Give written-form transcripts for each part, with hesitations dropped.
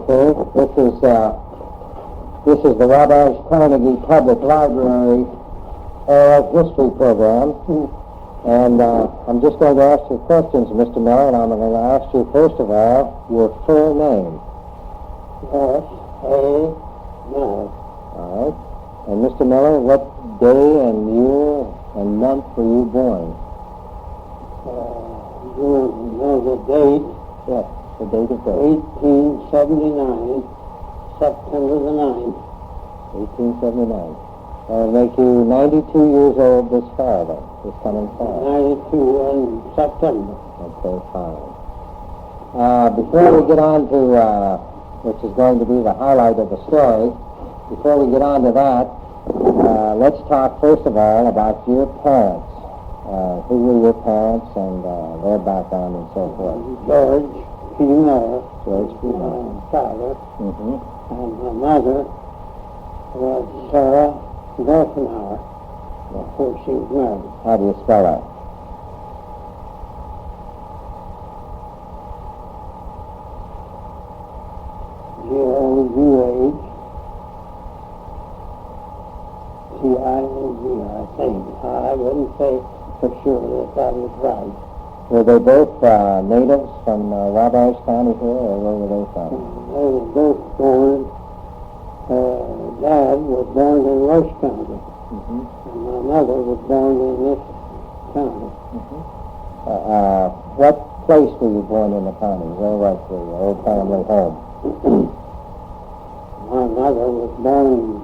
Okay, this is the Wabash County Public Library History Program, and I'm just going to ask you questions, Mr. Miller, and I'm going to ask you first of all your full name. S.A. Miller. All right. And Mr. Miller, what day and year and month were you born? You know the date? Yes, the date of birth. 1879, September the 9th. 1879. That'll make you 92 years old this fall, then, this coming fall. 92 in September. Okay, fine. Before we get on to, which is going to be the highlight of the story, before we get on to that, let's talk first of all about your parents. Who were your parents and their background and so forth? George P. Miller. George P. Miller. My father. Mm-hmm. And my mother was Sarah Gochenour, before she was married. How do you spell that? G-O-U-H-C-I-N-G, I think. I wouldn't say for sure that was right. Were they both natives from Wabash County here, or where were they from? They were both born. Dad was born in Wabash County, and my mother was born in this county. What place were you born in the county? Where was the old family home? My mother was born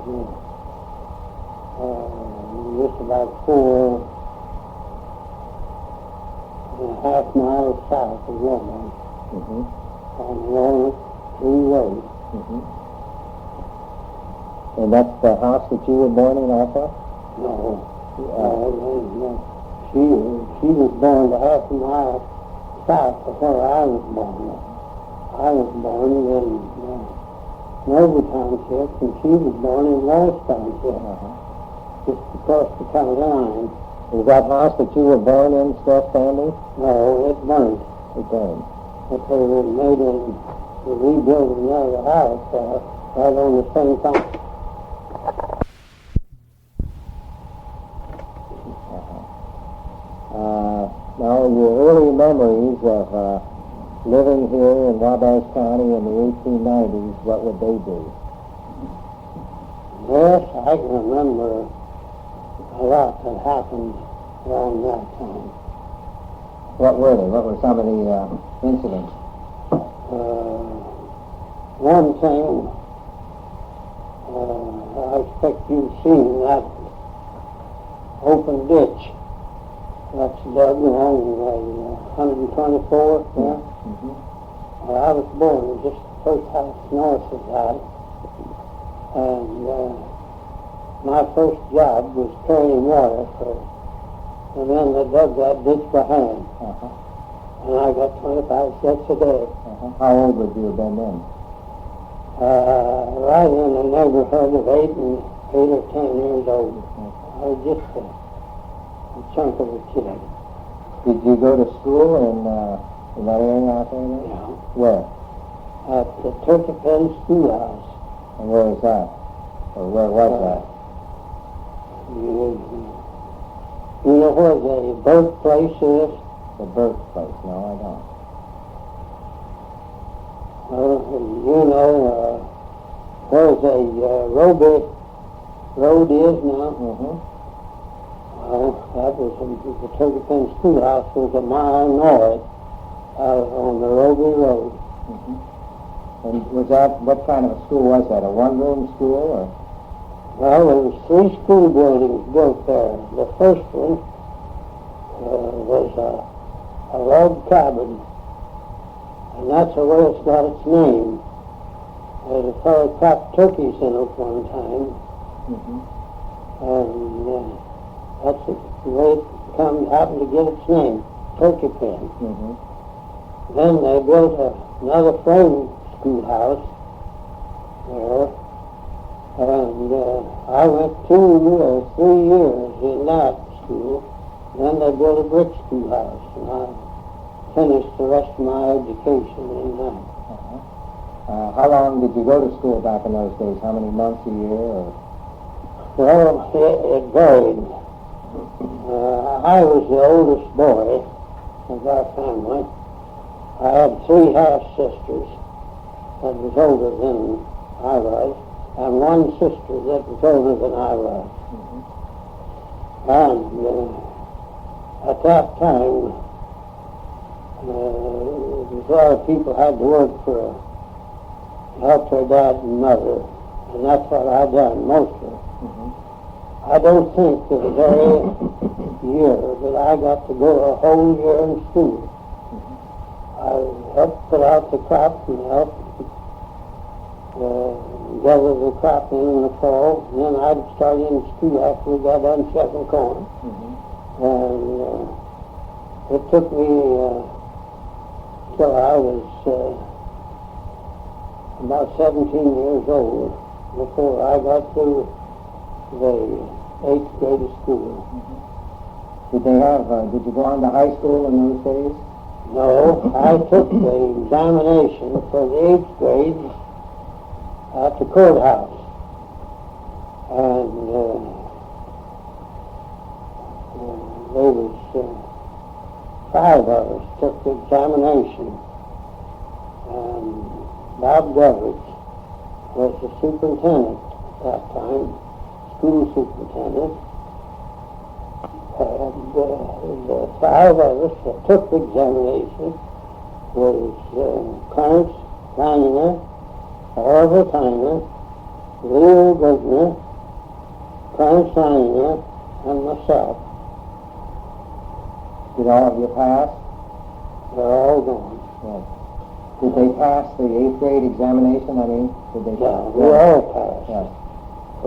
just about 4.5 miles south of Wabash, on the Walnut Tree Road. And that's the house that you were born in also? No. She was born a half a mile south of where I was born. I was born in Nova Township, and she was born in Wallace Township, just across the county line. Is that house that you were born in still standing? No, it burned. It burned. But they were made in the rebuilding of the house right on the same time. Now, your early memories of living here in Wabash County in the 1890s, what would they be? Yes, I can remember a lot that happened around that time. What were they? What were some of the incidents? One thing, I expect you've seen that open ditch that's dug along 124th there. Well, I was born just the first house north of that, and my first job was carrying water for the men that dug that ditch by hand. And I got 25 cents a day. How old would you have been then? Right in the neighborhood of 8 or 10 years old. I was just a chunk of a kid. Did you go to school in that area out there? Yeah. Where? At the Turkey Pen Schoolhouse. And where is that? Or where was that? You know where the birthplace is? The birthplace? No, I don't. You know where the Roby Road is now? Well, that was the Turkey Pen Schoolhouse was a mile north on the Roby Road. And was that, what kind of a school was that? A one-room school, or? Well, there was 3 school buildings built there. The first one was a log cabin, and that's the way it's got its name. There's a fellow cracked turkeys in it one time, and that's the way it happened to get its name, Turkey Pen. Then they built another frame schoolhouse there, and I went 2 or 3 years in that school. Then they built a brick schoolhouse, and I finished the rest of my education in that. How long did you go to school back in those days? How many months a year? Or? Well, it varied. I was the oldest boy of our family. I had 3 half-sisters that was older than I was, and 1 sister that was older than I was. And at that time, a lot of people had to work for help their dad and mother, and that's what I done mostly. I don't think that the very year that I got to go a whole year in school. I helped put out the crop and helped gather the crop in the fall, and then I'd start in school after we got done checking corn. And it took me till I was about 17 years old before I got to the 8th grade of school. Did you go on to high school in those days? No, I took the examination for the 8th grade at the courthouse. And there was 5 of us took the examination. And Bob Govers was the superintendent at that time, school superintendent. And the 5 of us that took the examination was Clarence Leininger, Orville Tyner, Leo Gochenour, Clarence Leininger, and myself. Did all of you pass? They're all gone. Yes. Did they pass the 8th grade examination? I mean, did they? Yeah, we all passed. Yes. So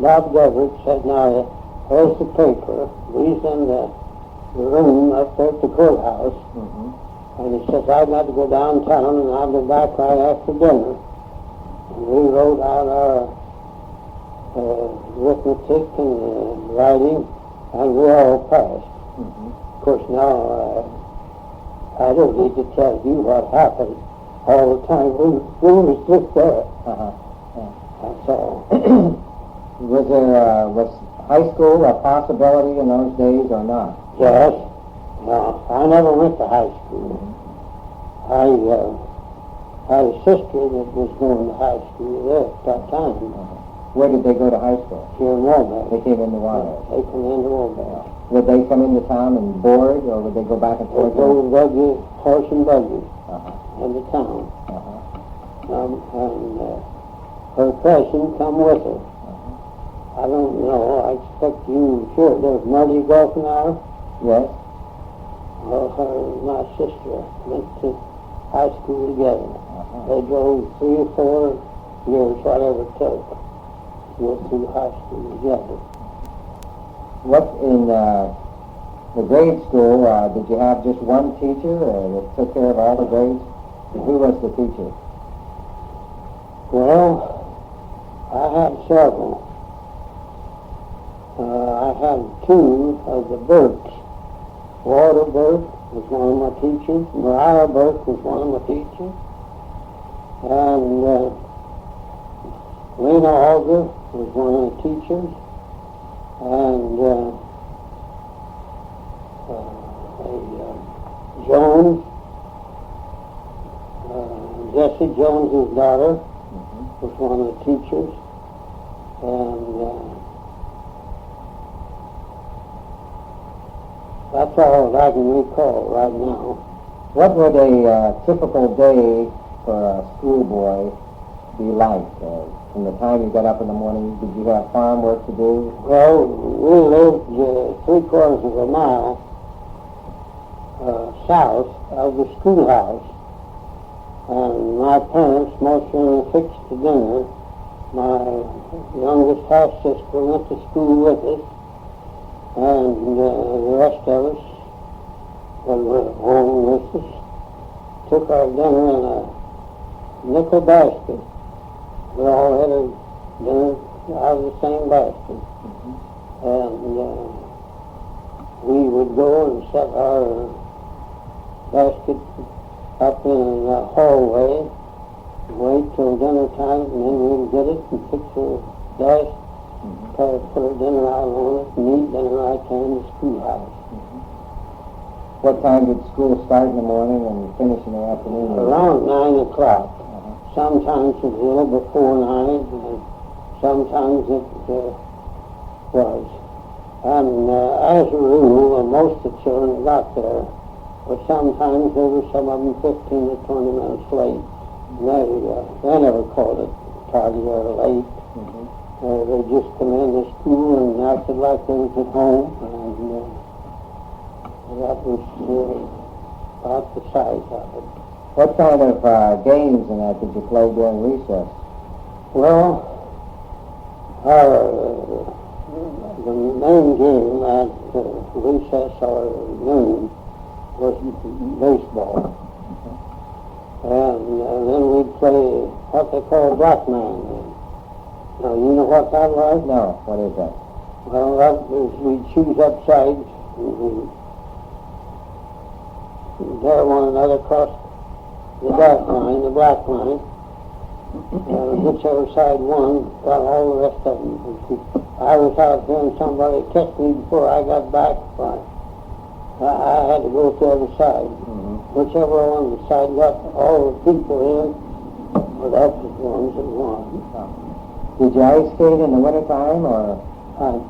Bob Govert said, now, here's the paper. He's in the room up there at the courthouse. And he says, I've got to go downtown and I'll go back right after dinner. And we wrote out our arithmetic and writing, and we all passed. Of course, now I don't need to tell you what happened all the time. We was just there. That's all. Was high school a possibility in those days or not? Yes. No, I never went to high school. I had a sister that was going to high school there at that time. Where did they go to high school? Here in Wabash. They came into Wabash. They came into Wabash. Would they come into town and board, or would they go back and They forth? go with buggy, horse and buggy into town. And her cousin come with her. I don't know. I expect you sure there's Marty Gochenour. Yes. Well, her and my sister went to high school together. They drove 3 or 4 years, whatever it took, to go through high school together. What in the grade school, did you have just one teacher that took care of all the grades? Who was the teacher? Well, I had several. I had 2 of the Burks. Walter Burke was one of my teachers. Mariah Burke was one of my teachers. And Lena Auger was one of the teachers. And Jones, Jesse Jones's daughter, was one of the teachers. And that's all that I can recall right now. What would a typical day for a schoolboy be like? From the time you got up in the morning, did you have farm work to do? Well, we lived 3/4 of a mile south of the schoolhouse. And my parents mostly fixed the dinner. My youngest half-sister went to school with us. And the rest of us that went home with us took our dinner in a nickel basket. We all had our dinner out of the same basket. And we would go and set our basket up in the hallway wait till dinner time, and then we'll get it and fix the desk, put our dinner out on it, and eat dinner right there in the schoolhouse. What time did school start in the morning and finish in the afternoon? Around 9 o'clock. Sometimes it was a little before 9, and sometimes it was. And as a rule, most of the children got there, but sometimes there were some of them 15 or 20 minutes late. They never called it tardy or late. They just come into school and acted like they was at home, and that was about the size of it. What kind of games and that did you play during recess? Well, the main game at recess or noon was baseball. And then we'd play what they call black man. Now, you know what that was? No, what is that? Well, that was, we'd choose up sides, and we'd dare one another across the dark line, the black line, whichever side won, got all the rest of them. I was out there and somebody catch me before I got back, I had to go to the other side. Whichever one side got all the people in, well, that's the ones that won. Did you ice skate in the wintertime, or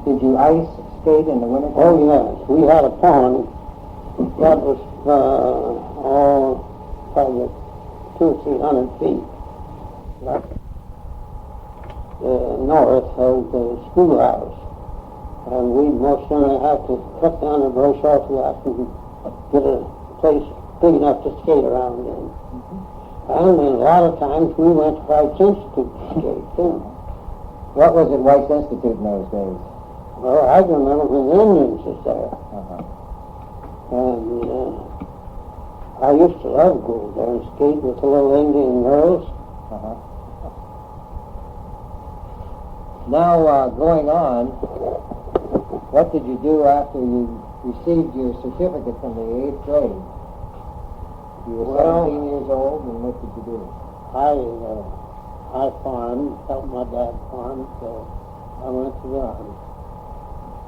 did you ice skate in the wintertime? Oh, yes. We had a pond that was probably 200 or 300 feet north of the schoolhouse. And we'd most certainly have to cut down the brush off of that and get a place big enough to skate around in. And then a lot of times we went to White's Institute to skate, too. What was at White's Institute in those days? Well, I can remember when the Indians was there. And I used to love going there and skate with the little Indian girls. Now, going on, what did you do after you received your certificate from the 8th grade? You were 17 years old, and what did you do? I farmed, helped my dad farm, so I went to the Army.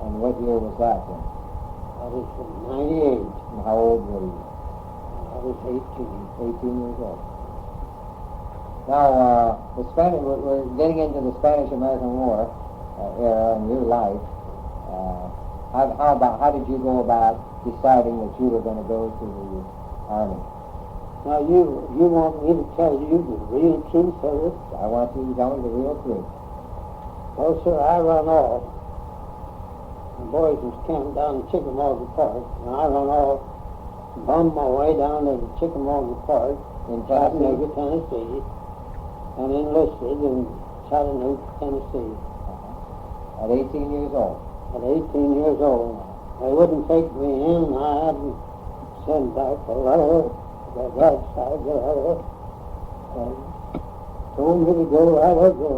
And what year was that then? That was in 98. And how old were you? I was 18 years old. Now, we're getting into the Spanish-American War era in your life. How did you go about deciding that you were going to go to the Army? Now, you want me to tell you the real truth of it? I want you to tell me the real truth. Well, sir, I run off. The boys was camped down in Chickamauga Park, and I run off, bummed my way down to the Chickamauga Park in Chattanooga, Tennessee, and enlisted in Chattanooga, Tennessee. At 18 years old? At 18 years old. They wouldn't take me in, and I had to send back a letter, the right side of the letter, and told me to go right or go.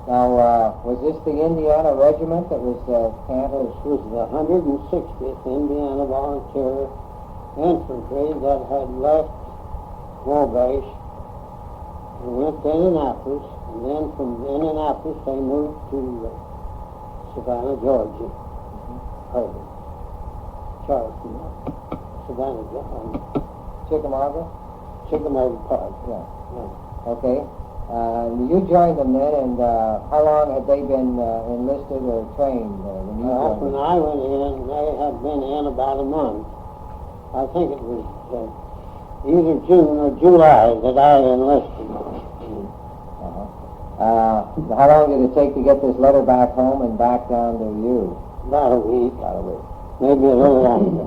Now, was this the Indiana regiment that was camped? This was the 160th Indiana Volunteer Infantry that had left Wabash and went to Indianapolis, and then from Indianapolis they moved to Savannah, Georgia. Charleston, Savannah, Chickamauga? Chickamauga Park. Yeah. Okay. You joined them then, and how long had they been enlisted or trained when you joined when them? I went in, they had been in about a month. I think it was either June or July that I enlisted. How long did it take to get this letter back home and back down to you? About a week. Maybe a little longer.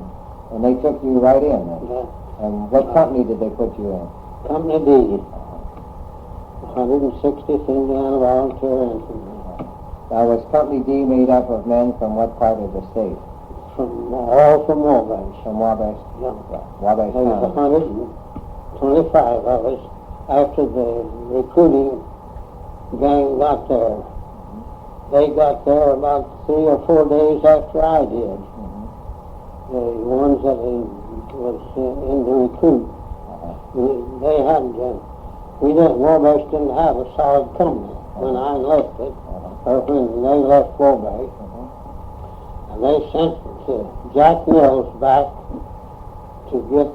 And they took you right in then? Yeah. And what company did they put you in? Company D. 160th Indiana Volunteer Infantry. Now, was Company D made up of men from what part of the state? All from Wabash. From Wabash? Yeah. Wabash There was County. 125 of us after the recruiting gang got there. They got there about 3 or 4 days after I did. The ones that was in the recruit. They had, Wabash didn't have a solid company when I enlisted, or when they left Wabash. And they sent Jack Mills back to get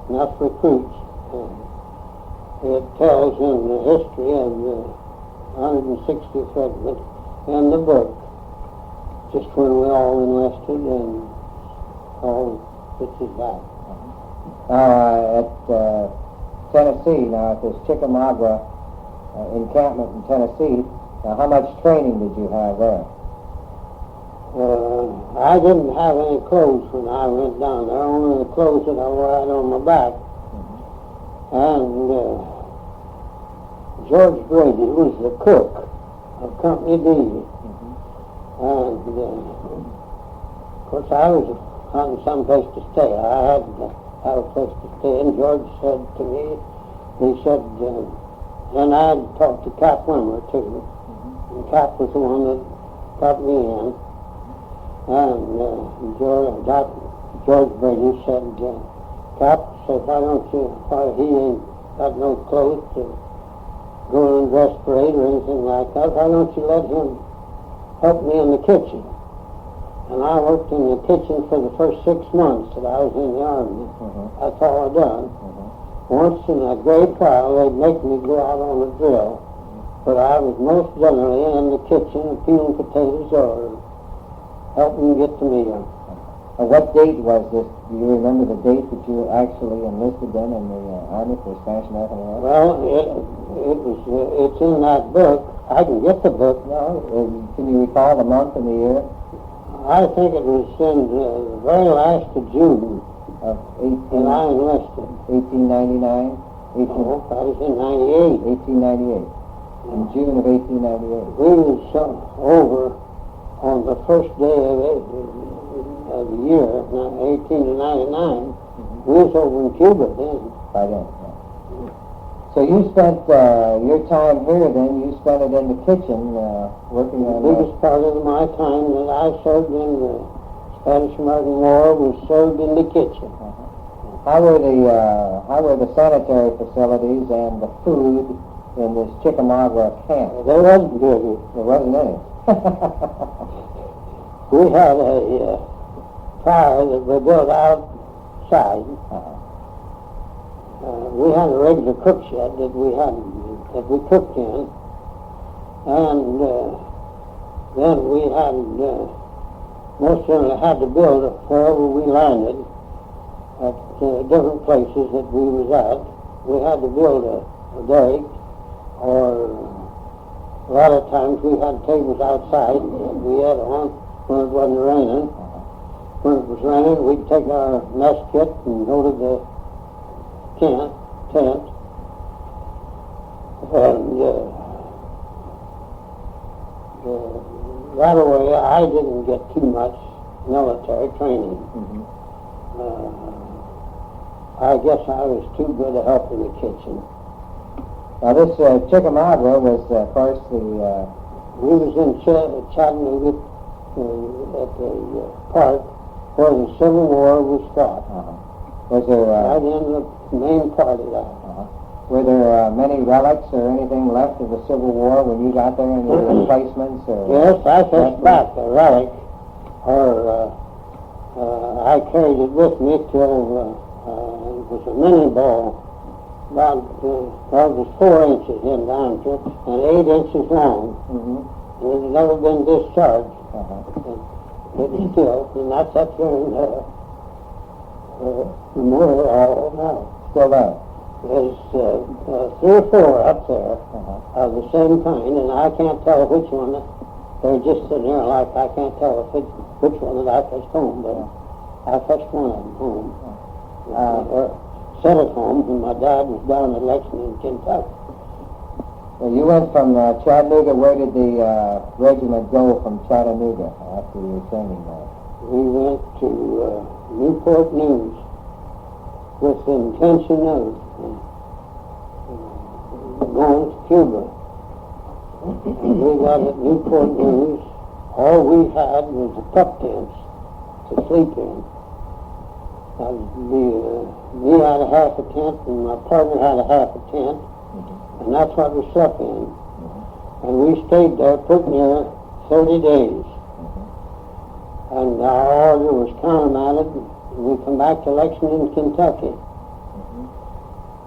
enough recruits. It tells in the history of the 160th Regiment in the book, just when we all enlisted and all this is back. At Tennessee, now at this Chickamauga encampment in Tennessee, now how much training did you have there? I didn't have any clothes when I went down there, only the clothes that I wore out on my back. And George Brady was the cook of Company D. And of course I was hunting some place to stay. I had to have a place to stay, and George said to me, he said, and I had talked to Cap Wimmer too, and Cap was the one that got me in. And George Brady said, Cap said, why he ain't got no clothes to go and dress parade or anything like that, why don't you let him help me in the kitchen? And I worked in the kitchen for the first 6 months that I was in the Army. That's all I done. Once in a great while, they'd make me go out on a drill, but I was most generally in the kitchen peeling potatoes or helping get the meal. What date was this? Do you remember the date that you actually enlisted in the Army for the Spanish-American War? Well, it's in that book. I can get the book now. Can you recall the month and the year? I think it was in the very last of June of when I enlisted. 1899? I was in 98. 1898. In June of 1898. We was over on the first day of the year, 1899. We was over in Cuba then. By then. So you spent your time here then, you spent it in the kitchen working on... The biggest part of my time that I served in the Spanish-American War was served in the kitchen. How were the sanitary facilities and the food in this Chickamauga camp? There wasn't any. There wasn't any. We had a fire that we built outside. We had a regular cook shed that we cooked in, and then we had most certainly had to build wherever we landed at different places that we was at. We had to build a derrick, or a lot of times we had tables outside that we had on when it wasn't raining. When it was raining, we'd take our mess kit and go to the tent, and right away I didn't get too much military training. I guess I was too good a help in the kitchen. Now this Chickamauga was, of course, we was in Chattanooga at the park where the Civil War was fought. Was there... right in the main part of that. Were there many relics or anything left of the Civil War when you got there, any replacements? Yes, I fetched back a relic, or I carried it with me till it was a mini ball, about it was 4 inches in diameter and 8 inches long, and it had never been discharged. It was still, and that's up here in Memorial Hall now. Still there? There's 3 or 4 up there of the same kind, and I can't tell which one. They're just sitting there like I can't tell which one that I fetched home, but I fetched one of them home. Or sent it home when my dad was down in Lexington, Kentucky. Well, you went from Chattanooga. Where did the regiment go from Chattanooga after your training there? We went to Newport News with the intention of going to Cuba. And we got at Newport News. All we had was the pup tents to sleep in. Me had a half a tent, and my partner had a half a tent, and that's what we slept in. And we stayed there pretty near 30 days. And our order was countermanded, and we come back to Lexington, Kentucky.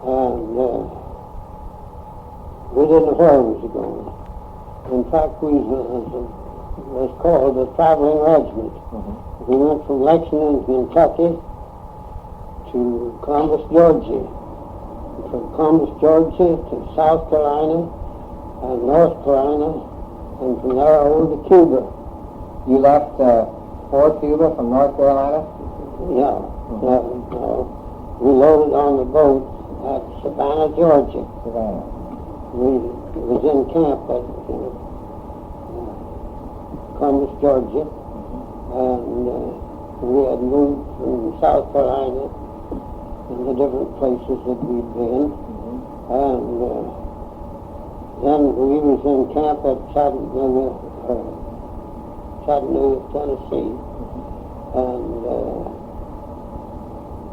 And we didn't know where we was going. In fact, we was called a traveling regiment. We went from Lexington, Kentucky to Columbus, Georgia. From Columbus, Georgia to South Carolina and North Carolina, and from there over to Cuba. You left for Cuba from North Carolina? Yeah. We loaded on the boat at Savannah, Georgia. Savannah. We was in camp at Columbus, Georgia, and we had moved from South Carolina and the different places that we'd been, and then we was in camp at Chattanooga, Tennessee, and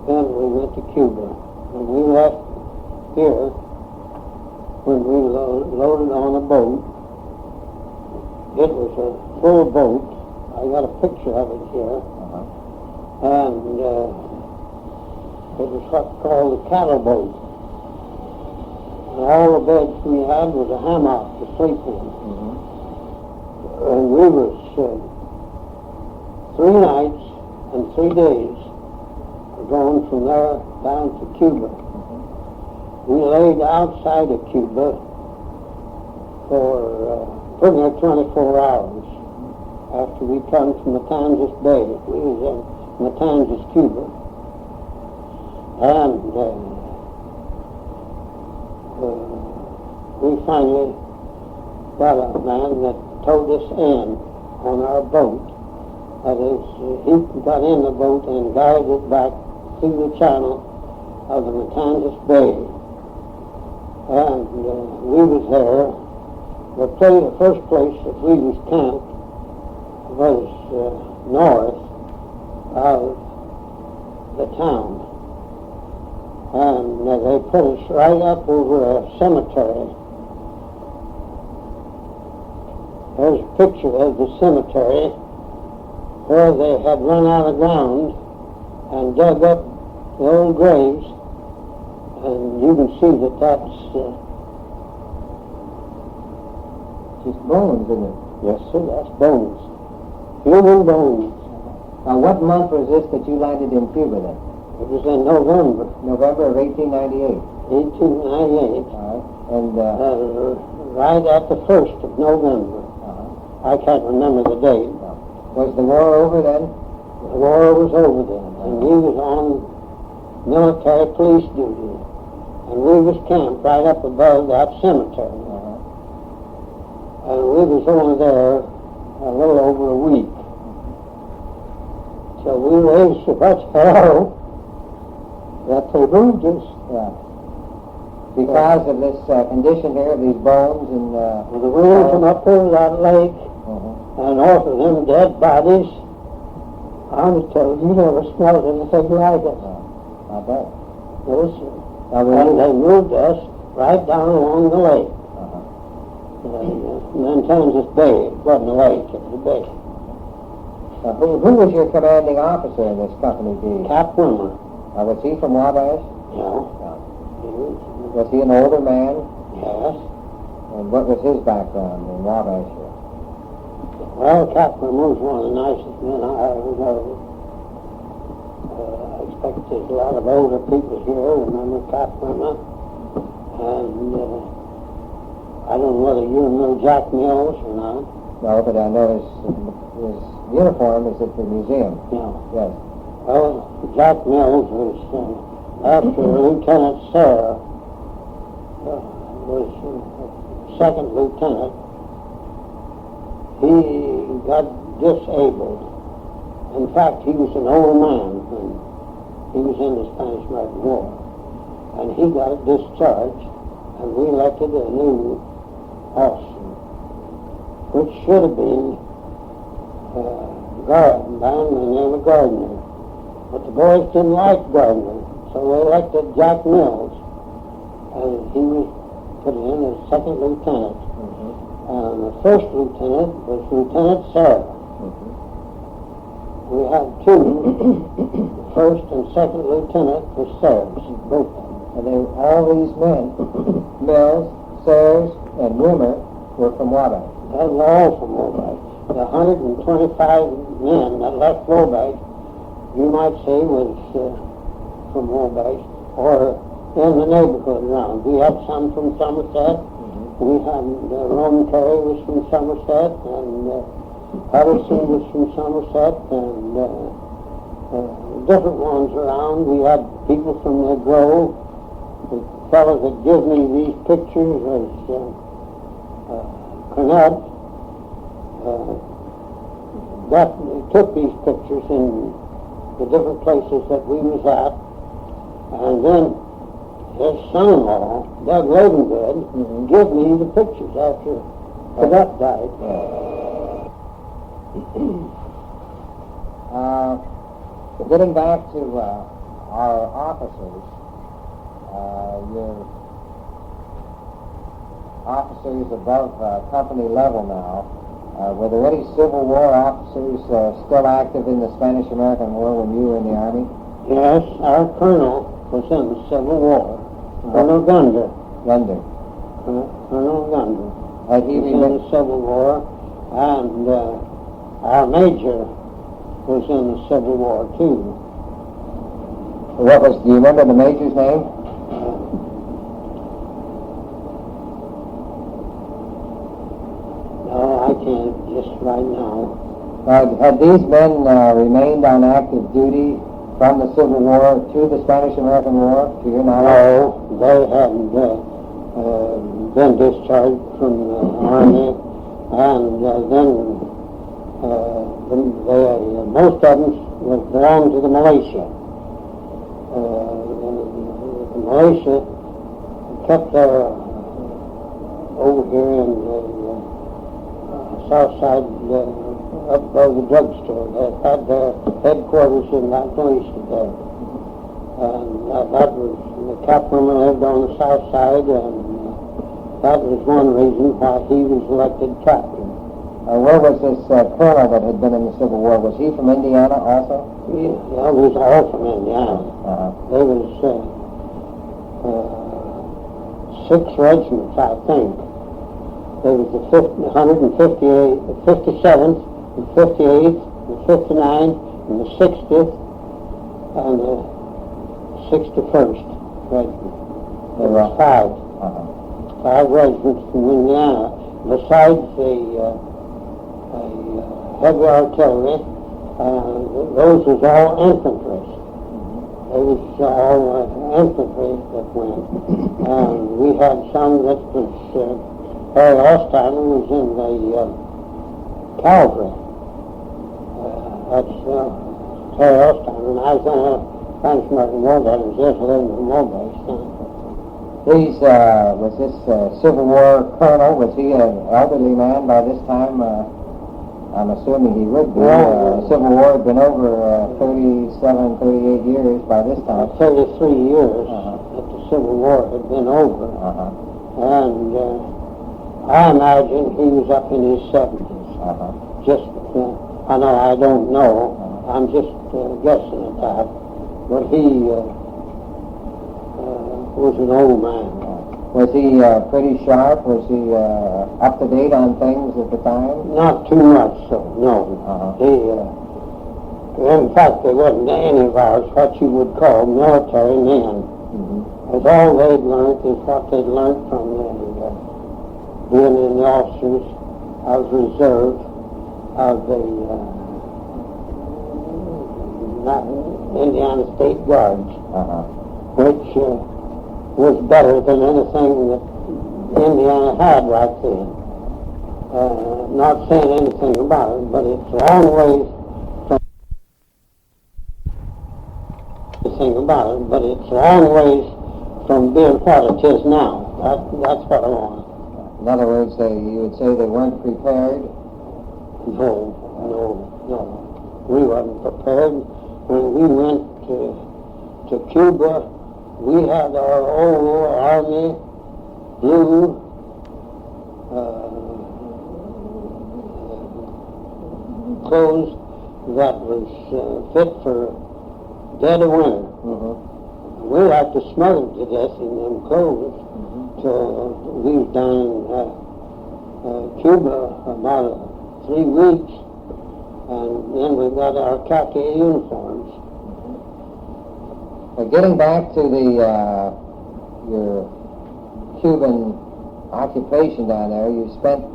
then we went to Cuba, and we left here when we loaded on a boat. It was a full boat. I got a picture of it here. And it was what's called a cattle boat. And all the beds we had was a hammock to sleep in. And we was 3 nights and 3 days going from there down to Cuba. We laid outside of Cuba for pretty near 24 hours after we come from Mantanzas Bay. We was in Matanzas, Cuba. And we finally got a man that towed us in on our boat. That is, he got in the boat and guided it back through the channel of the Mantanzas Bay. And we was there. The first place that we was camped was north of the town. And they put us right up over a cemetery. There's a picture of the cemetery where they had run out of ground and dug up the old graves. And you can see that that's just bones, isn't it? yes, sir, that's bones. Human bones. Now, what month was this that you landed in Cuba then? It was in November. November of 1898. 1898. All right. And right at the 1st of November. I can't remember the date. was the war over then? The war was over then, and we was on military police duty. And we was camped right up above that cemetery. And we was only there a little over a week. So we raised so much hell that they moved us. Yeah. Because of this condition here, of these bones and... the wind from up over that lake, and off of them dead bodies, I was told you never smelled anything like it. I bet. Yes, sir. And they moved us right down along the lake. Mantanzas Bay. It wasn't a lake, it was a bay. Who was your commanding officer in this company B? Cap Wimmer. Was he from Wabash? Yeah. Was he an older man? Yes. And what was his background in Wabash here? Well, Cap Wimmer was one of the nicest men I ever know. I expect there's a lot of older people here remember Cap Wimmer. And I don't know whether you know Jack Mills or not. No, but I know his uniform is at the museum. Yeah. Yes. Well, Jack Mills was, after Lieutenant Sarah was second lieutenant, he got disabled. In fact, he was an old man when he was in the Spanish-American War. And he got discharged, and we elected a new officer, which should have been a man by the name of Gardner. But the boys didn't like Gardner, so they elected Jack Mills, and he was put in as second lieutenant. And the first lieutenant was Lieutenant Sarah. We had two. The first and second lieutenant was Sayers, both of them. And all these men, Mills, Sayers, and Wimmer, were from Wabash. They were all from Wabash. The 125 men that left Wabash, you might say, was from Wabash, or in the neighborhood around. We had some from Somerset. We had Rome Terry was from Somerset, and Patterson was from Somerset, and different ones around. We had people from the Grove. The fellow that gave me these pictures was Cornett. Definitely took these pictures in the different places that we was at, and then his son-in-law, Doug Ravengood, gave me the pictures after Cornett died. Getting back to our officers, your officers above company level now, were there any Civil War officers still active in the Spanish-American War when you were in the Army? Yes, our colonel was in the Civil War. Colonel Gunder. Colonel Gunder. Had he was in the Civil War, and our major was in the Civil War too. Do you remember the major's name? No, I can't just right now. Had these men remained on active duty from the Civil War to the Spanish-American War, to your knowledge? No, they hadn't been discharged from the Army, and then most of them belonged to the militia. The militia kept over here in the south side, up by the drugstore. They had their headquarters in that militia there. And that was, the captain lived on the south side, and that was one reason why he was elected captain. Where was this colonel that had been in the Civil War? Was he from Indiana also? Yeah, he was all from Indiana. There was 6 regiments, I think. There was the 57th, the 58th, the 59th, and the 60th, and the 61st regiment. There were 5 regiments from Indiana, besides the heavy artillery. Those was all infantry. It was all infantry that went. And we had some that was, Harry Ostheimer was in the cavalry. That's Harry Ostheimer, and I was in a Spanish-American War veterans, just living in Wabash. Was this Civil War colonel, was he an elderly man by this time? I'm assuming he would be. Civil War had been over 37, 38 years by this time. 33 years that the Civil War had been over. And I imagine he was up in his 70s. Just, I know I don't know. I'm just guessing at that. But he was an old man. Was he pretty sharp? Was he up to date on things at the time? Not too much, so no. In fact, there wasn't any of ours what you would call military men. As all they'd learned is what they'd learned from being in the officers of reserve of the Indiana State Guards, which was better than anything that Indiana had right then. Not saying anything about it, but it's a long ways from being what it is now. That's what I want. In other words, you would say they weren't prepared? No. We wasn't prepared. when we went to Cuba, we had our old Army blue clothes that was fit for dead of winter. We had to smother to death in them clothes till we was down in Cuba about 3 weeks, and then we got our khaki uniforms. Getting back to your Cuban occupation down there, you spent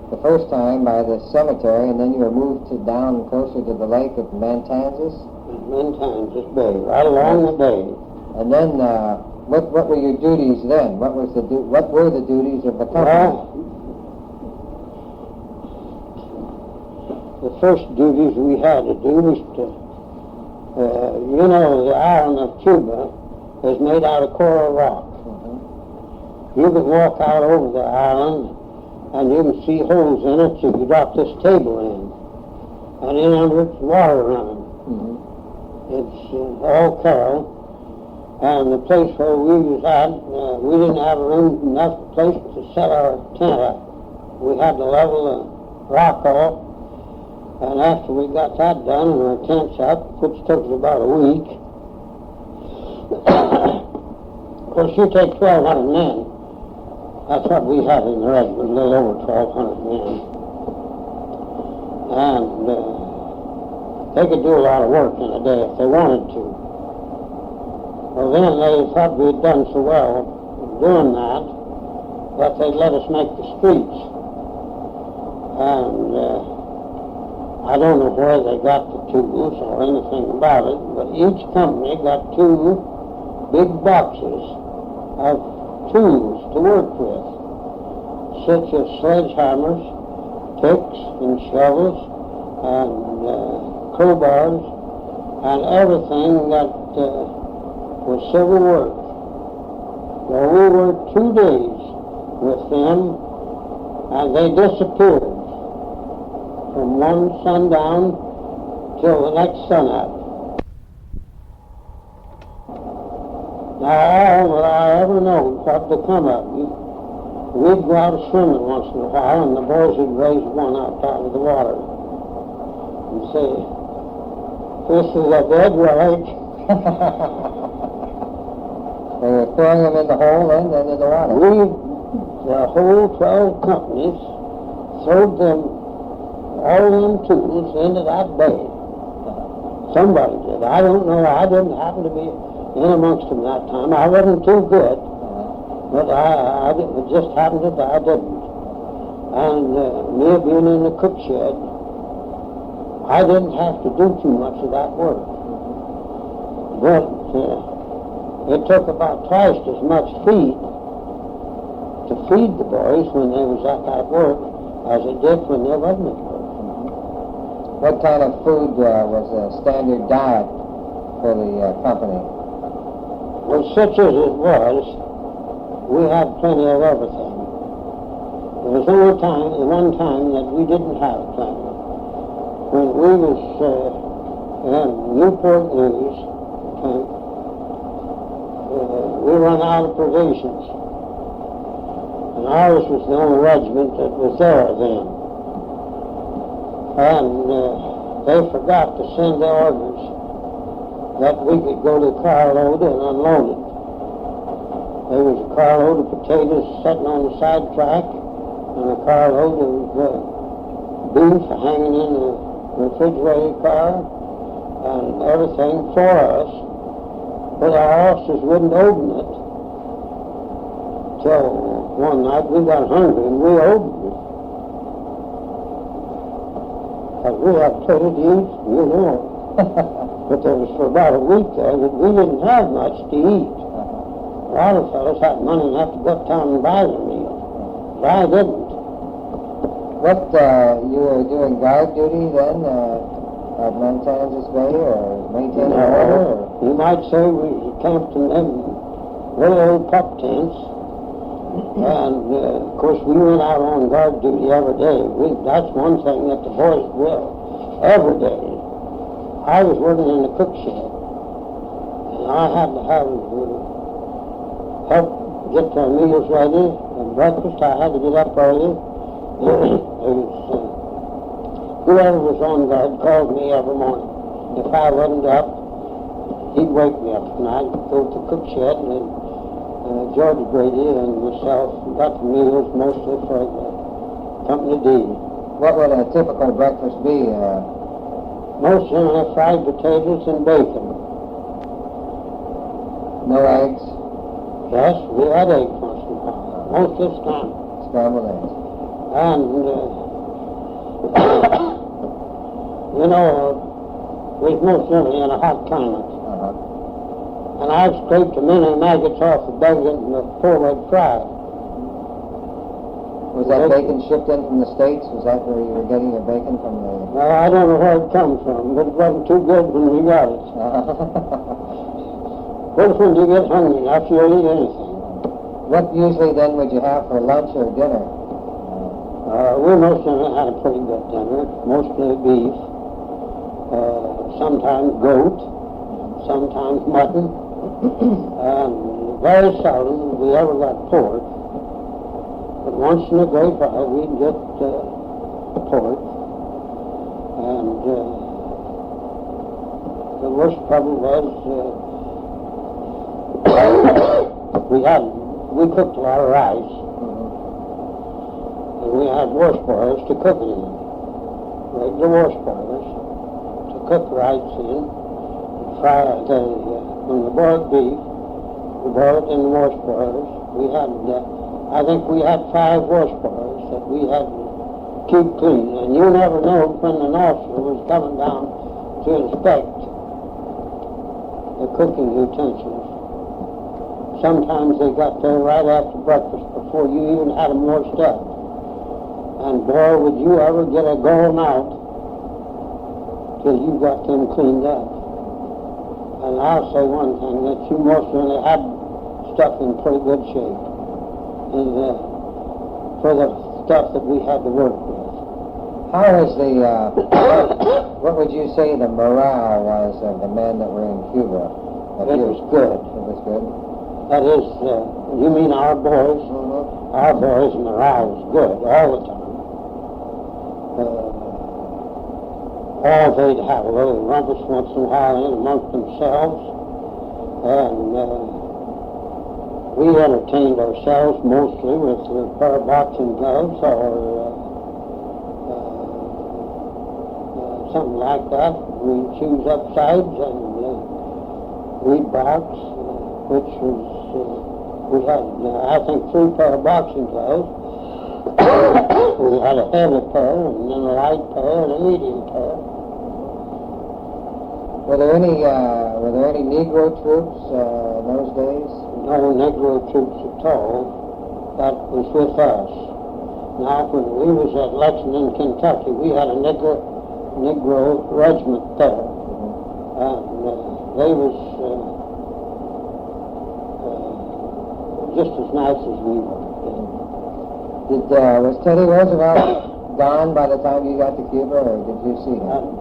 the first time by the cemetery, and then you were moved to down closer to the lake at Mantanzas? Mantanzas Bay, right along the bay. And then, what were your duties then? What were the duties of the company? Well, the first duties we had to do was to, the island of Cuba is made out of coral rock. You can walk out over the island and you can see holes in it so you drop this table in. And in under it's water running. It's all coral. And the place where we was at, we didn't have enough place to set our tent up. We had to level the rock off. And after we got that done and our tent's up, which took us about a week, of course you take 1,200 men. That's what we had in the regiment, a little over 1,200 men. And they could do a lot of work in a day if they wanted to. Well, then they thought we'd done so well doing that they'd let us make the streets. And I don't know where they got the tools or anything about it, but each company got 2 big boxes of tools to work with, such as sledgehammers, picks and shovels, and crowbars, and everything that was civil work. Well, we worked 2 days with them, and they disappeared from one sundown till the next sunup. Now, all that I ever know what to come of it, we'd go out swimming once in a while, and the boys would raise one out of the water and say, "This is a dead relic." They were throwing them in the hole and then in the water. The whole 12 companies, throwed them, all them tools into that bay. Somebody did. I don't know. I didn't happen to be in amongst them that time. I wasn't too good, but it just happened that I didn't. And me being in the cook shed, I didn't have to do too much of that work. But it took about twice as much feed to feed the boys when they was at that work as it did when they wasn't at work. What kind of food was a standard diet for the company? Well, such as it was, we had plenty of everything. There was only one time that we didn't have plenty. When we was in Newport News camp, we ran out of provisions. And ours was the only regiment that was there then. And they forgot to send the orders that we could go to carload and unload it. There was a carload of potatoes sitting on the side track and a carload of beef hanging in the refrigerated car and everything for us. But our officers wouldn't open it till one night we got hungry and we opened it. Because we had plenty to eat, you know. But there was for about a week there that we didn't have much to eat. A lot of fellows had money enough to go uptown and buy their meal. But I didn't. What, you were doing guard duty then at Mantanzas Bay or maintaining order? You might say we camped in them little old pup tents. And, of course, we went out on guard duty every day. That's one thing that the boys will, every day. I was working in the cook shed, and I had to have help get their meals ready. And breakfast, I had to get up early. Whoever was on guard called me every morning. If I wasn't up, he'd wake me up, and I'd go to the cook shed, and George Brady and myself got the meals mostly for the company D. What would a typical breakfast be? Mostly fried potatoes and bacon. No eggs? Yes, we had eggs once in a while. Most of the time. Scrambled eggs. And, you know, we was mostly in a hot climate. And I've scraped a many maggots off the bacon before they'd fried. Was that bacon shipped in from the States? Was that where you were getting your bacon from the... Well, I don't know where it comes from, but it wasn't too good when we got it. First when you get hungry, after you eat anything. What usually then would you have for lunch or dinner? We mostly had a pretty good dinner, mostly beef, sometimes goat, sometimes mutton, and very seldom we ever got pork. But once in a great while we'd get pork, and the worst trouble was we cooked a lot of rice, and we had wash boilers to cook it in, regular wash boilers to cook rice in, fry when the boiled beef, we boiled it in the wash boilers. We had, I think we had 5 wash boilers that we had to keep clean, and you never know when an officer was coming down to inspect the cooking utensils. Sometimes they got there right after breakfast before you even had them washed up. And boy, would you ever get a going out till you got them cleaned up. And I'll say one thing, that you most really had stuff in pretty good shape for the stuff that we had to work with. How was the, what would you say the morale was of the men that were in Cuba? It was good. It was good? That is, you mean our boys? Our boys' morale was good all the time. All they'd have a little rumpus once in a while in amongst themselves, and we entertained ourselves mostly with a pair of boxing gloves or something like that. We'd choose up sides and we'd box, which was, we had, I think, 3 pair of boxing gloves. We had a heavy pair, and then a light pair, and a medium pair. Were there any Negro troops in those days? No Negro troops at all. That was with us. Now, when we was at Lexington, Kentucky, we had a Negro regiment there, and they was just as nice as we were. Was Teddy Roosevelt gone by the time you got to Cuba, or did you see him?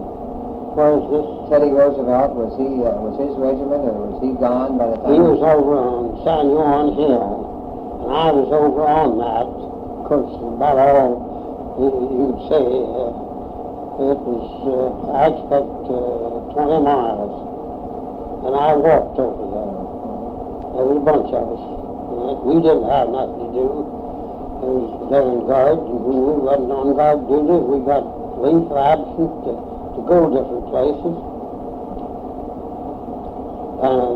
Where is this? Teddy Roosevelt, was his regiment, or was he gone by the time? He was over on San Juan Hill, and I was over on that. Of course, about all you'd say. It was, I expect, 20 miles, and I walked over there. There was a bunch of us. We didn't have nothing to do. It was there in guard, and when we wasn't on guard duty, we got leave for absence to go different places.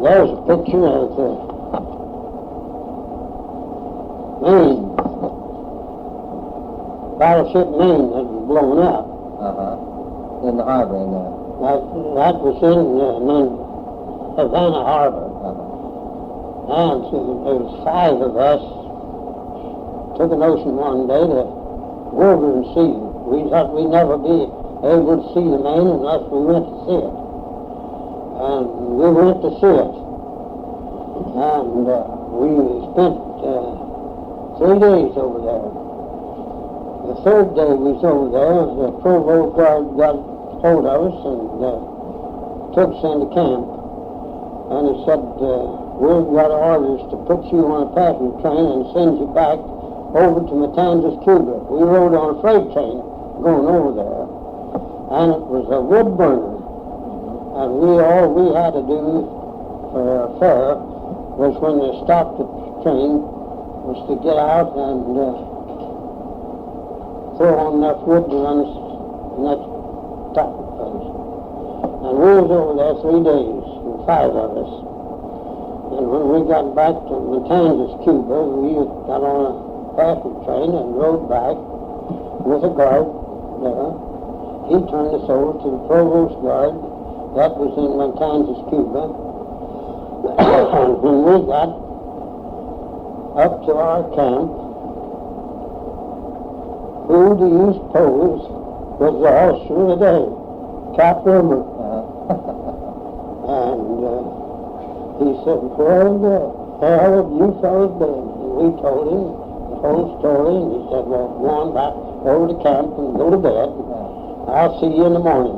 There's a picture of the Maine, battleship Maine that was blown up. In the harbor, in there. That was in Havana Harbor. And there was 5 of us took a notion one day to go over and see it. We thought we'd never be able to see the Maine unless we went to see it. And we went to see it. And we spent 3 days over there. The 3rd day we was over there, the provost guard got hold of us and took us into camp, and he said, we've got orders to put you on a passenger train and send you back over to Matanzas, Cuba. We rode on a freight train going over there, and it was a wood burner, and all we had to do for our fare was when they stopped the train was to get out and throw on enough wood to run us in that top of the place. And we was over there 3 days, 5 of us. And when we got back to Mantanzas, Cuba, we got on a passenger train and rode back with a guard there. He turned us over to the provost guard. That was in Mantanzas, Cuba. And when we got up to our camp, who do you suppose was the officer of the day? Cap Rimmer. And he said, where the hell have you fellas been? And we told him the whole story, and he said, well, go on back over to camp and go to bed. I'll see you in the morning.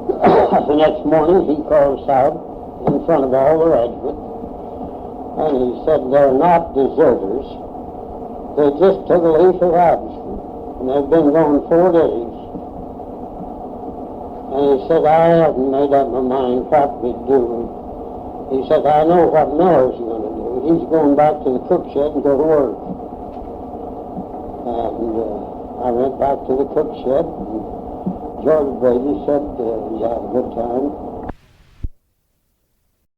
The next morning, he called us out in front of all the regiment, and he said, they're not deserters. They just took a leave of absence, and they've been gone 4 days. And he said, I haven't made up my mind what we'd do. He said, I know what Miller's going to do. He's going back to the cook shed and go to work. And I went back to the cook shed, and George Brady said he had a good time.